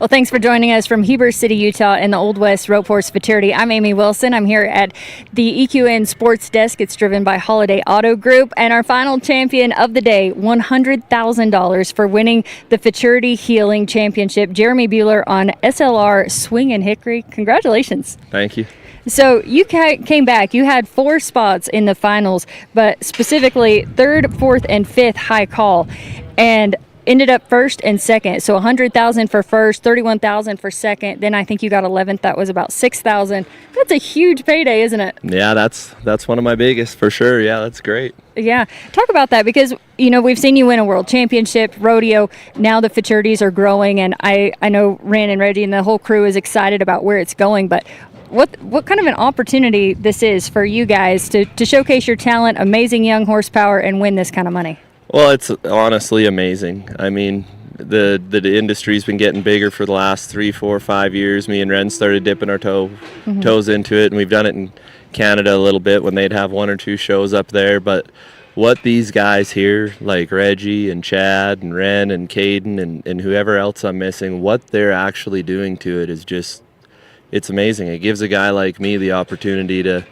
Well, thanks for joining us from Heber City, Utah in the Old West Rope Horse Futurity. I'm Amy Wilson. I'm here at the EQN Sports Desk. It's driven by Holiday Auto Group. And our final champion of the day, $100,000 for winning the Futurity Healing Championship, Jeremy Buhler on SLR Swing and Hickory. Congratulations. Thank you. So you came back. You had 4 spots in the finals, but specifically 3rd, 4th, and 5th high call, and ended up 1st and 2nd. So $100,000 for 1st, $31,000 for 2nd. Then I think you got 11th. That was about $6,000. That's a huge payday, isn't it? Yeah, that's one of my biggest for sure. Yeah, that's great. Yeah, talk about that, because we've seen you win a world championship, rodeo. Now the Futurities are growing, and I know Ran and Reggie and the whole crew is excited about where it's going. But what kind of an opportunity this is for you guys to showcase your talent, amazing young horsepower, and win this kind of money? Well, it's honestly amazing. I mean, the industry's been getting bigger for the last 3, 4, 5 years. Me and Ren started dipping our toes into it, and we've done it in Canada a little bit when they'd have 1 or 2 shows up there. But what these guys here, like Reggie and Chad and Ren and Caden and whoever else I'm missing, what they're actually doing to it is just, it's amazing. It gives a guy like me the opportunity to,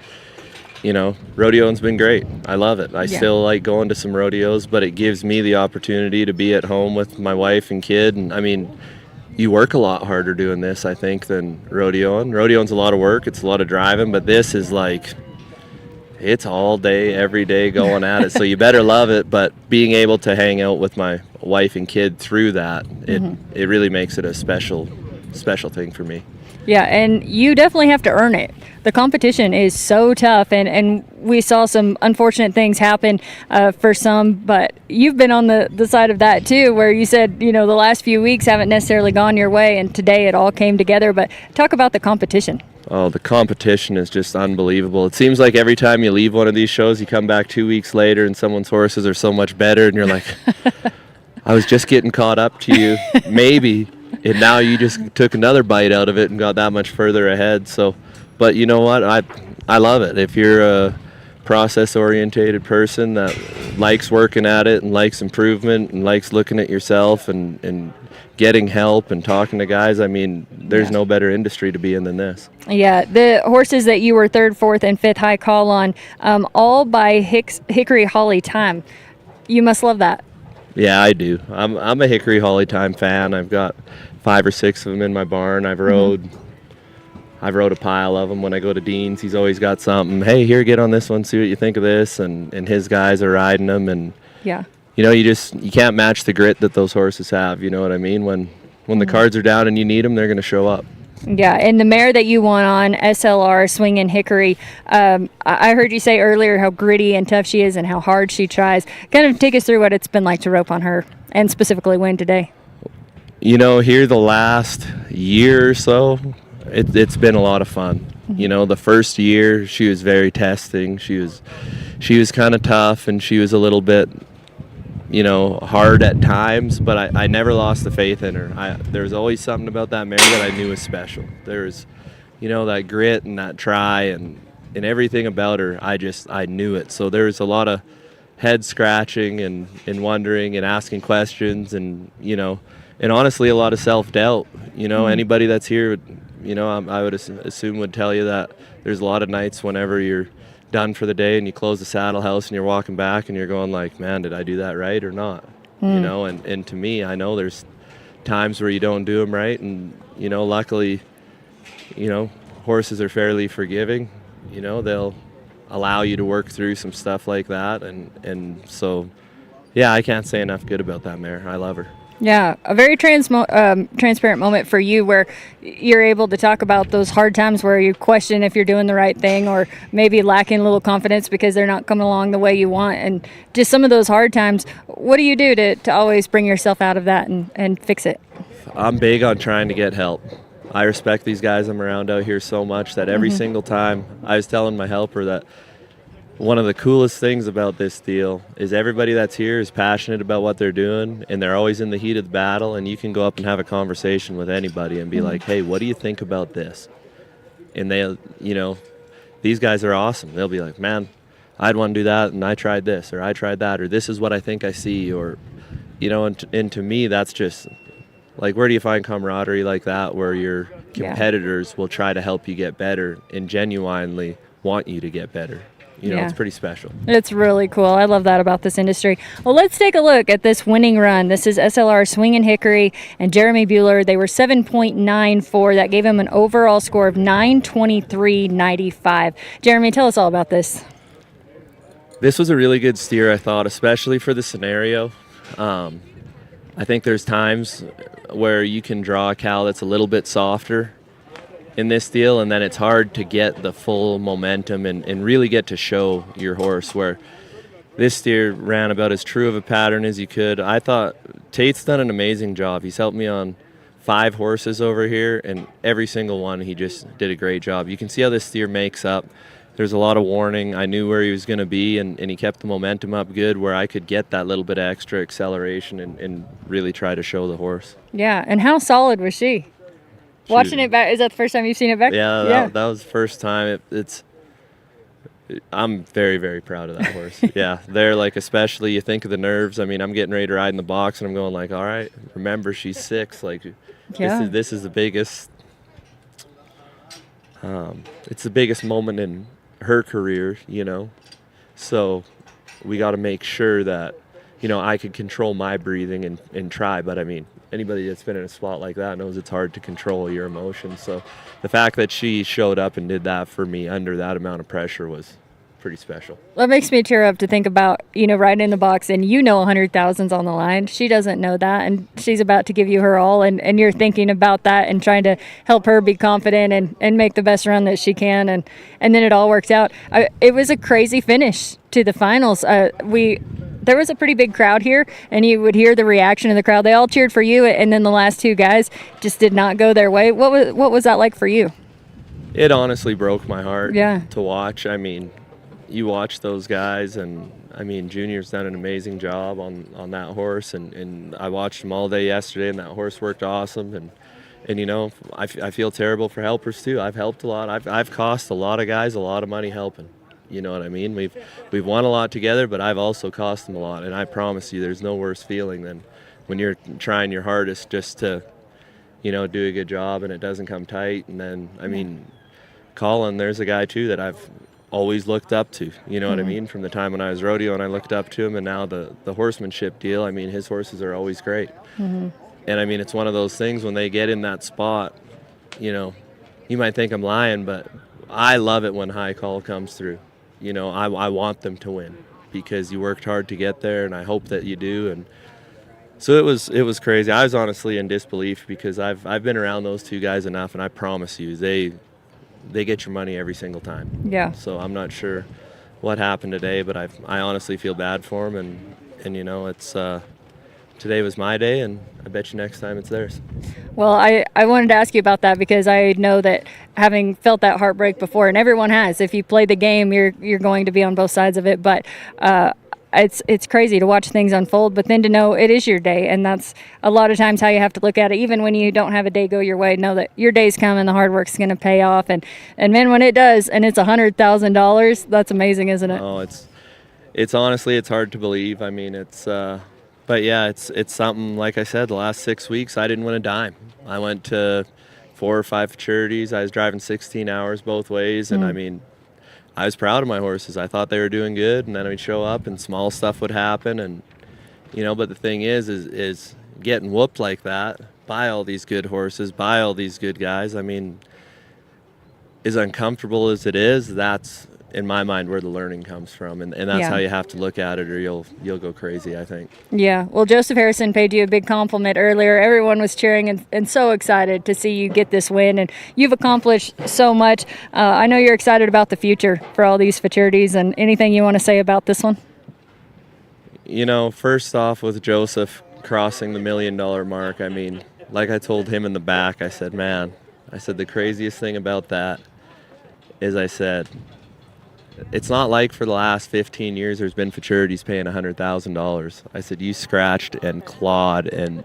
rodeoing's been great. I love it. I still like going to some rodeos, but it gives me the opportunity to be at home with my wife and kid. And I mean, you work a lot harder doing this, I think, than rodeoing. Rodeoing's a lot of work. It's a lot of driving, but this is like, it's all day, every day going at it. So you better love it. But being able to hang out with my wife and kid through that, it really makes it a special thing for me. Yeah, and you definitely have to earn it. The competition is so tough, and we saw some unfortunate things happen for some, but you've been on the side of that too, where you said, the last few weeks haven't necessarily gone your way, and today it all came together. But talk about the competition. Oh, the competition is just unbelievable. It seems like every time you leave one of these shows, you come back 2 weeks later and someone's horses are so much better, and you're like, I was just getting caught up to you, maybe. And now you just took another bite out of it and got that much further ahead. So, but you know what? I love it. If you're a process-orientated person that likes working at it and likes improvement and likes looking at yourself and getting help and talking to guys, I mean, there's no better industry to be in than this. Yeah, the horses that you were 3rd, 4th, and 5th high call on, all by Hickory Holly time. You must love that. Yeah, I do. I'm a Hickory Holly time fan. I've got 5 or 6 of them in my barn. I've rode a pile of them when I go to Dean's. He's always got something. Hey, here, get on this one. See what you think of this. And his guys are riding them. And yeah, you can't match the grit that those horses have. You know what I mean? When the cards are down and you need them, they're going to show up. Yeah, and the mare that you won on, SLR Swing and Hickory, I heard you say earlier how gritty and tough she is and how hard she tries. Kind of take us through what it's been like to rope on her and specifically win today. Here the last year or so, it's been a lot of fun. The first year she was very testing. She was kind of tough, and she was a little bit, hard at times, but I never lost the faith in her. There was always something about that mare that I knew was special. There was, that grit and that try and everything about her. I knew it. So there was a lot of head scratching and wondering and asking questions and honestly a lot of self-doubt. Anybody that's here, I would assume would tell you that there's a lot of nights whenever you're done for the day and you close the saddle house and you're walking back and you're going like, man, did I do that right or not? And to me, I know there's times where you don't do them right, and luckily horses are fairly forgiving. They'll allow you to work through some stuff like that, and so yeah, I can't say enough good about that mare. I love her. Yeah, a very transparent moment for you where you're able to talk about those hard times where you question if you're doing the right thing or maybe lacking a little confidence because they're not coming along the way you want. And just some of those hard times, what do you do to always bring yourself out of that and fix it? I'm big on trying to get help. I respect these guys I'm around out here so much that every single time, I was telling my helper that one of the coolest things about this deal is everybody that's here is passionate about what they're doing, and they're always in the heat of the battle, and you can go up and have a conversation with anybody and be like, hey, what do you think about this? And they, these guys are awesome. They'll be like, man, I'd want to do that, and I tried this, or I tried that, or this is what I think I see, or, and to me, that's just, Like, where do you find camaraderie like that where your competitors will try to help you get better and genuinely want you to get better? You know, it's pretty special. It's really cool. I love that about this industry. Well, let's take a look at this winning run. This is SLR Swingin' Hickory and Jeremy Buhler. They were 7.94. That gave him an overall score of 923.95. Jeremy, tell us all about this. This was a really good steer, I thought, especially for the scenario. I think there's times where you can draw a cow that's a little bit softer in this deal, and then it's hard to get the full momentum and really get to show your horse, where this steer ran about as true of a pattern as you could. I thought Tate's done an amazing job. He's helped me on 5 horses over here, and every single one he just did a great job. You can see how this steer makes up. There's a lot of warning. I knew where he was going to be, and he kept the momentum up good where I could get that little bit of extra acceleration and really try to show the horse. Yeah, and how solid was she? Watching it back, is that the first time you've seen it back? Yeah, that was the first time. I'm very, very proud of that horse. Yeah, they're like, especially you think of the nerves. I mean, I'm getting ready to ride in the box, and I'm going like, all right, remember she's 6. Like, this is the biggest. It's the biggest moment in her career, you know. So we got to make sure that, you know, I could control my breathing and try. But I mean, anybody that's been in a spot like that knows it's hard to control your emotions. So the fact that she showed up and did that for me under that amount of pressure was pretty special. Well, it makes me tear up to think about, you know, riding in the box and 100,000's on the line. She doesn't know that, and she's about to give you her all, and you're thinking about that and trying to help her be confident and make the best run that she can, and then it all works out. It was a crazy finish to the finals. There was a pretty big crowd here, and you would hear the reaction of the crowd. They all cheered for you, and then the last 2 guys just did not go their way. What was that like for you? It honestly broke my heart to watch. I mean, you watch those guys, and I mean, Junior's done an amazing job on that horse, and I watched him all day yesterday, and that horse worked awesome, and you know, I feel terrible for helpers too. I've helped a lot. I've cost a lot of guys a lot of money helping. You know what I mean? We've won a lot together, but I've also cost them a lot, and I promise you, there's no worse feeling than when you're trying your hardest just to, you know, do a good job and it doesn't come tight. And then, I mean, Colin, there's a guy too that I've always looked up to, you know what I mean, from the time when I was rodeo, and I looked up to him, and now the horsemanship deal, I mean, his horses are always great. And I mean, it's one of those things when they get in that spot, you know, you might think I'm lying, but I love it when high call comes through. You know, I want them to win because you worked hard to get there, and I hope that you do. And so it was crazy. I was honestly in disbelief because I've been around those 2 guys enough, and I promise you, they get your money every single time. Yeah. So I'm not sure what happened today, but I honestly feel bad for them, and you know, it's today was my day, and I bet you next time it's theirs. Well, I wanted to ask you about that because I know that having felt that heartbreak before, and everyone has, if you play the game, you're going to be on both sides of it, but it's crazy to watch things unfold, but then to know it is your day, and that's a lot of times how you have to look at it. Even when you don't have a day go your way, know that your day's coming, the hard work's going to pay off, and then when it does, and it's $100,000, that's amazing, isn't it? Oh, it's honestly, it's hard to believe. I mean, but yeah, it's something. Like I said, the last 6 weeks, I didn't win a dime. I went to 4 or 5 futurities. I was driving 16 hours both ways, and I mean, I was proud of my horses. I thought they were doing good, and then I'd show up, and small stuff would happen, and you know. But the thing is getting whooped like that by all these good horses, by all these good guys. I mean, as uncomfortable as it is, that's in my mind where the learning comes from, and that's how you have to look at it, or you'll go crazy, I think. Yeah. Well, Joseph Harrison paid you a big compliment earlier. Everyone was cheering and so excited to see you get this win, and you've accomplished so much. I know you're excited about the future for all these futurities, and anything you want to say about this one? You know, first off, with Joseph crossing the $1 million mark, I mean, like I told him in the back, I said, the craziest thing about that is, I said, it's not like for the last 15 years there's been futurities paying $100,000. I said, you scratched and clawed, and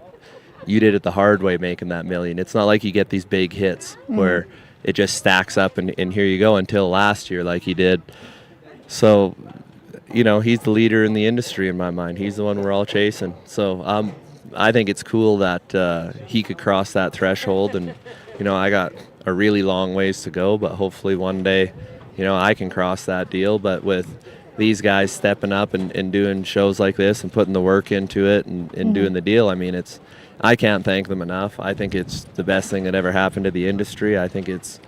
you did it the hard way making that $1 million. It's not like you get these big hits where it just stacks up and here you go until last year like he did. So, you know, he's the leader in the industry in my mind. He's the one we're all chasing. So I think it's cool that he could cross that threshold, and I got a really long ways to go, but hopefully one day I can cross that deal. But with these guys stepping up and doing shows like this and putting the work into it and doing the deal, I mean, I can't thank them enough. I think it's the best thing that ever happened to the industry. I think it's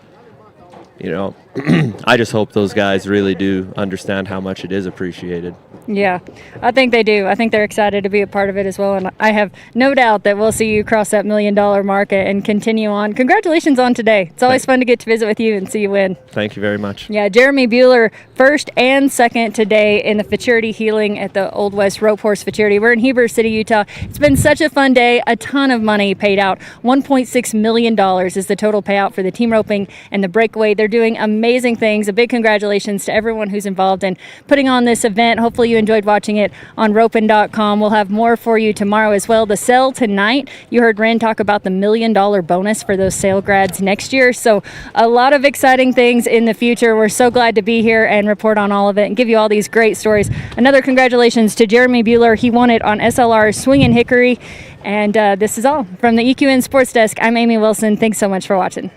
I just hope those guys really do understand how much it is appreciated. Yeah, I think they do. I think they're excited to be a part of it as well. And I have no doubt that we'll see you cross that $1 million market and continue on. Congratulations on today. It's always fun to get to visit with you and see you win. Thank you very much. Yeah, Jeremy Buhler, first and second today in the Futurity Healing at the Old West Rope Horse Futurity. We're in Heber City, Utah. It's been such a fun day. A ton of money paid out. $1.6 million is the total payout for the team roping and the breakaway. They're doing amazing things. A big congratulations to everyone who's involved in putting on this event. Hopefully you enjoyed watching it on ropin.com. We'll have more for you tomorrow as well. The sale tonight, you heard Ren talk about the $1 million bonus for those sale grads next year. So a lot of exciting things in the future. We're so glad to be here and report on all of it and give you all these great stories. Another congratulations to Jeremy Buhler. He won it on SLR Swingin' Hickory. And this is all from the EQN Sports Desk. I'm Amy Wilson. Thanks so much for watching.